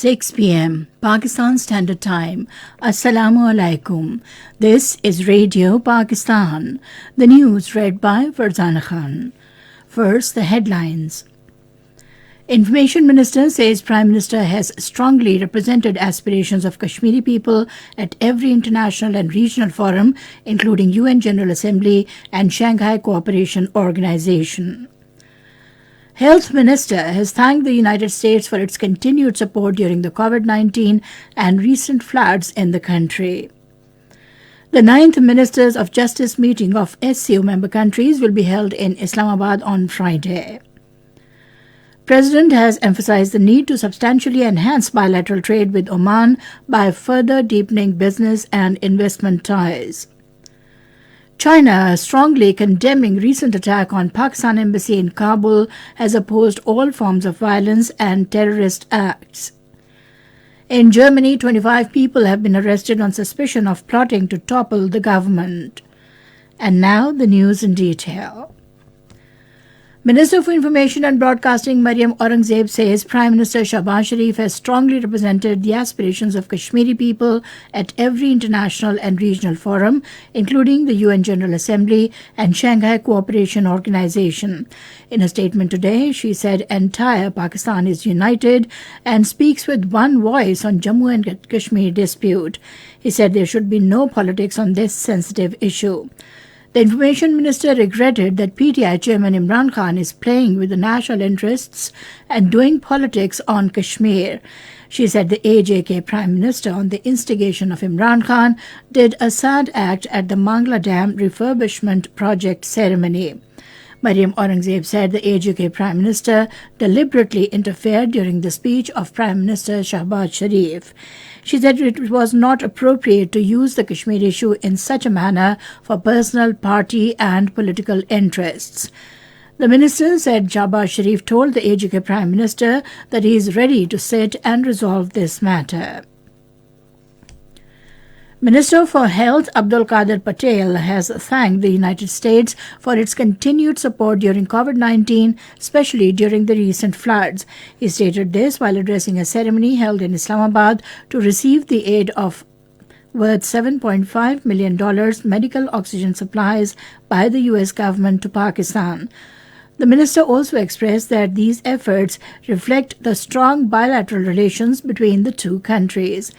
6 p.m. Pakistan Standard Time. Assalamu alaikum. This is Radio Pakistan. The news read by Farzana Khan. First, the headlines. Information Minister says Prime Minister has strongly represented aspirations of Kashmiri people at every international and regional forum, including UN General Assembly and Shanghai Cooperation Organization. Health Minister has thanked the United States for its continued support during the COVID-19 and recent floods in the country. The 9th Ministers of Justice meeting of SCO member countries will be held in Islamabad on Friday. President has emphasized the need to substantially enhance bilateral trade with Oman by further deepening business and investment ties. China, strongly condemning recent attack on Pakistan embassy in Kabul, has opposed all forms of violence and terrorist acts. In Germany, 25 people have been arrested on suspicion of plotting to topple the government. And now the news in detail. Minister for Information and Broadcasting Maryam Aurangzeb says Prime Minister Shahbaz Sharif has strongly represented the aspirations of Kashmiri people at every international and regional forum, including the UN General Assembly and Shanghai Cooperation Organization. In a statement today, she said entire Pakistan is united and speaks with one voice on Jammu and Kashmir dispute. He said there should be no politics on this sensitive issue. The Information Minister regretted that PTI Chairman Imran Khan is playing with the national interests and doing politics on Kashmir. She said the AJK Prime Minister, on the instigation of Imran Khan, did a sad act at the Mangla Dam refurbishment project ceremony. Maryam Aurangzeb said the AJK Prime Minister deliberately interfered during the speech of Prime Minister Shahbaz Sharif. She said it was not appropriate to use the Kashmir issue in such a manner for personal, party and political interests. The minister said Shahbaz Sharif told the AJK Prime Minister that he is ready to sit and resolve this matter. Minister for Health Abdul Qadir Patel has thanked the United States for its continued support during COVID-19, especially during the recent floods. He stated this while addressing a ceremony held in Islamabad to receive the aid of worth $7.5 million medical oxygen supplies by the U.S. government to Pakistan. The minister also expressed that these efforts reflect the strong bilateral relations between the two countries.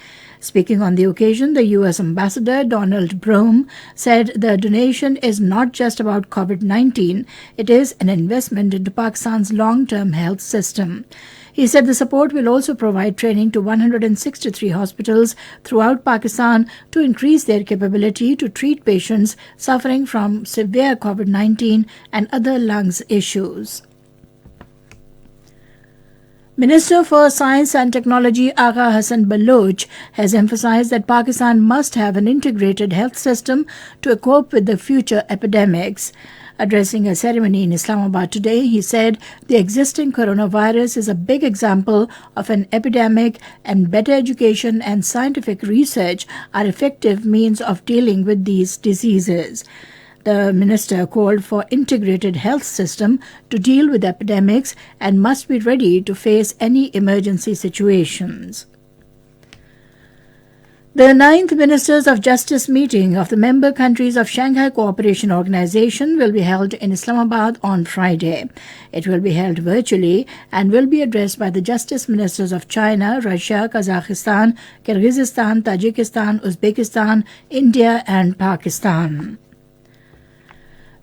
Speaking on the occasion, the U.S. Ambassador Donald Brome said the donation is not just about COVID-19, it is an investment into Pakistan's long-term health system. He said the support will also provide training to 163 hospitals throughout Pakistan to increase their capability to treat patients suffering from severe COVID-19 and other lungs issues. Minister for Science and Technology Agha Hassan Baloch has emphasized that Pakistan must have an integrated health system to cope with the future epidemics. Addressing a ceremony in Islamabad today, he said the existing coronavirus is a big example of an epidemic and better education and scientific research are effective means of dealing with these diseases. The minister called for integrated health system to deal with epidemics and must be ready to face any emergency situations. The 9th Ministers of Justice meeting of the member countries of Shanghai Cooperation Organization will be held in Islamabad on Friday. It will be held virtually and will be addressed by the Justice Ministers of China, Russia, Kazakhstan, Kyrgyzstan, Tajikistan, Uzbekistan, India and Pakistan.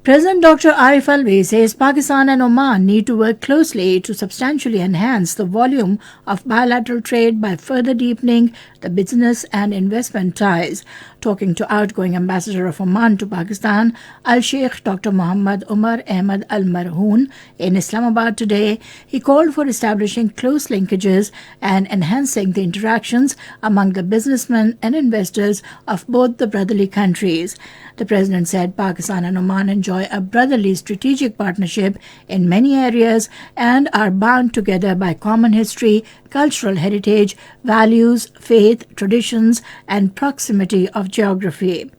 President Dr. Arif Alvi says Pakistan and Oman need to work closely to substantially enhance the volume of bilateral trade by further deepening the business and investment ties. Talking to outgoing Ambassador of Oman to Pakistan, Al-Sheikh Dr. Muhammad Umar Ahmad Al-Marhoon, in Islamabad today, he called for establishing close linkages and enhancing the interactions among the businessmen and investors of both the brotherly countries. The President said Pakistan and Oman enjoy a brotherly strategic partnership in many areas and are bound together by common history, cultural heritage, values, faith, traditions, and proximity of geography.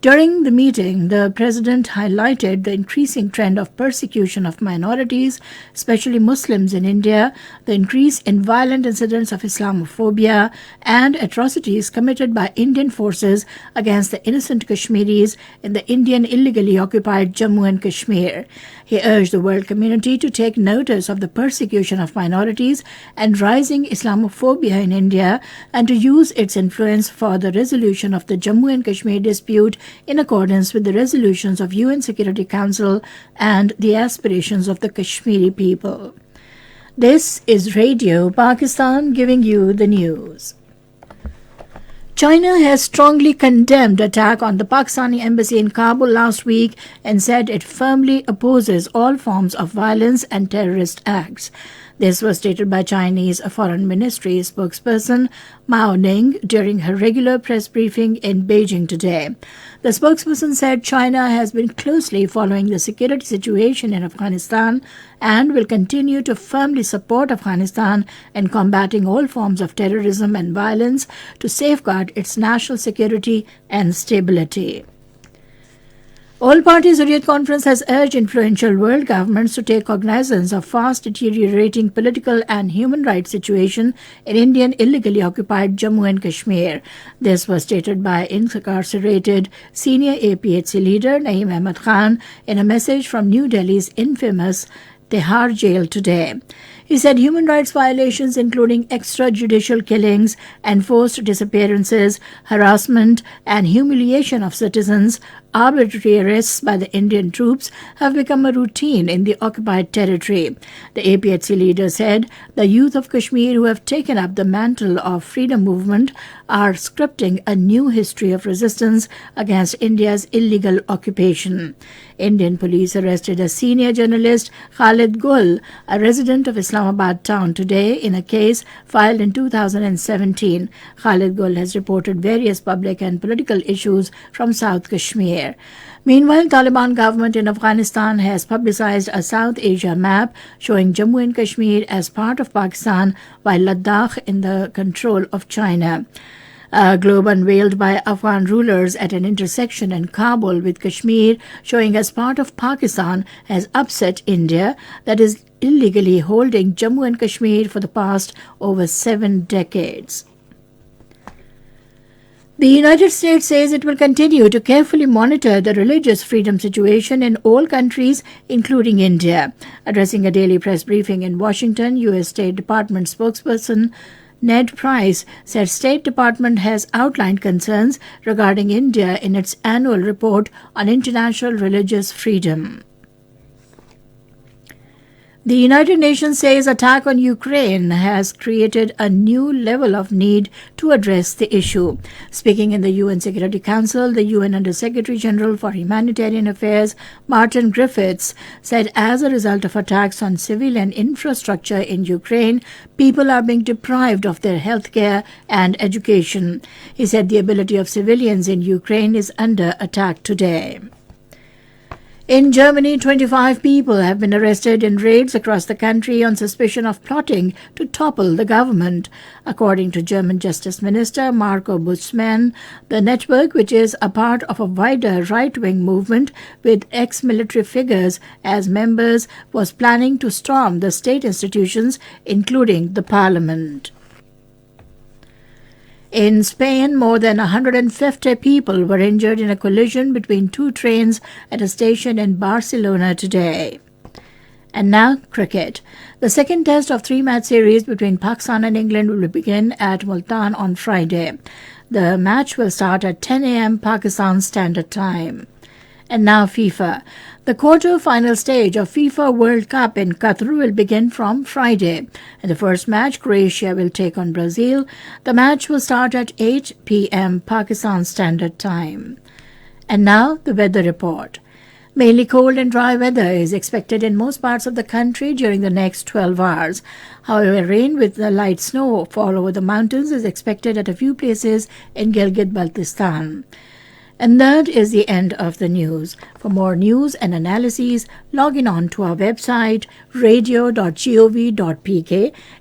During the meeting, the president highlighted the increasing trend of persecution of minorities, especially Muslims in India, the increase in violent incidents of Islamophobia, and atrocities committed by Indian forces against the innocent Kashmiris in the Indian illegally occupied Jammu and Kashmir. He urged the world community to take notice of the persecution of minorities and rising Islamophobia in India and to use its influence for the resolution of the Jammu and Kashmir dispute in accordance with the resolutions of UN Security Council and the aspirations of the Kashmiri people. This is Radio Pakistan giving you the news. China has strongly condemned attack on the Pakistani embassy in Kabul last week and said it firmly opposes all forms of violence and terrorist acts. This was stated by Chinese Foreign Ministry spokesperson Mao Ning during her regular press briefing in Beijing today. The spokesperson said China has been closely following the security situation in Afghanistan and will continue to firmly support Afghanistan in combating all forms of terrorism and violence to safeguard its national security and stability. All-Party Hurriyat Conference has urged influential world governments to take cognizance of fast deteriorating political and human rights situation in Indian illegally occupied Jammu and Kashmir. This was stated by incarcerated senior APHC leader Naeem Ahmad Khan in a message from New Delhi's infamous Tihar jail today. He said human rights violations including extrajudicial killings, enforced disappearances, harassment and humiliation of citizens, arbitrary arrests by the Indian troops have become a routine in the occupied territory. The APHC leader said the youth of Kashmir who have taken up the mantle of freedom movement are scripting a new history of resistance against India's illegal occupation. Indian police arrested a senior journalist, Khalid Gul, a resident of Islamabad town, today in a case filed in 2017. Khalid Gul has reported various public and political issues from South Kashmir. Meanwhile, Taliban government in Afghanistan has publicized a South Asia map showing Jammu and Kashmir as part of Pakistan while Ladakh in the control of China. A globe unveiled by Afghan rulers at an intersection in Kabul with Kashmir showing as part of Pakistan has upset India, that is illegally holding Jammu and Kashmir for the past over 7 decades. The United States says it will continue to carefully monitor the religious freedom situation in all countries, including India. Addressing a daily press briefing in Washington, U.S. State Department spokesperson Ned Price said State Department has outlined concerns regarding India in its annual report on international religious freedom. The United Nations says attack on Ukraine has created a new level of need to address the issue. Speaking in the UN Security Council, the UN Under-Secretary General for Humanitarian Affairs, Martin Griffiths, said as a result of attacks on civilian infrastructure in Ukraine, people are being deprived of their health care and education. He said the ability of civilians in Ukraine is under attack today. In Germany, 25 people have been arrested in raids across the country on suspicion of plotting to topple the government. According to German Justice Minister Marco Buschmann, the network, which is a part of a wider right-wing movement with ex-military figures as members, was planning to storm the state institutions, including the parliament. In Spain, more than 150 people were injured in a collision between 2 trains at a station in Barcelona today. And now, cricket. The second test of 3-match series between Pakistan and England will begin at Multan on Friday. The match will start at 10 a.m. Pakistan Standard Time. And now FIFA. The quarter-final stage of FIFA World Cup in Qatar will begin from Friday. In the first match, Croatia will take on Brazil. The match will start at 8 p.m. Pakistan Standard Time. And now, the weather report. Mainly cold and dry weather is expected in most parts of the country during the next 12 hours. However, rain with the light snowfall over the mountains is expected at a few places in Gilgit-Baltistan. And that is the end of the news. For more news and analyses, log in on to our website, radio.gov.pk,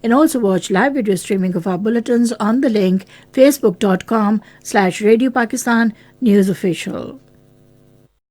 and also watch live video streaming of our bulletins on the link facebook.com/Radio Pakistan News Official.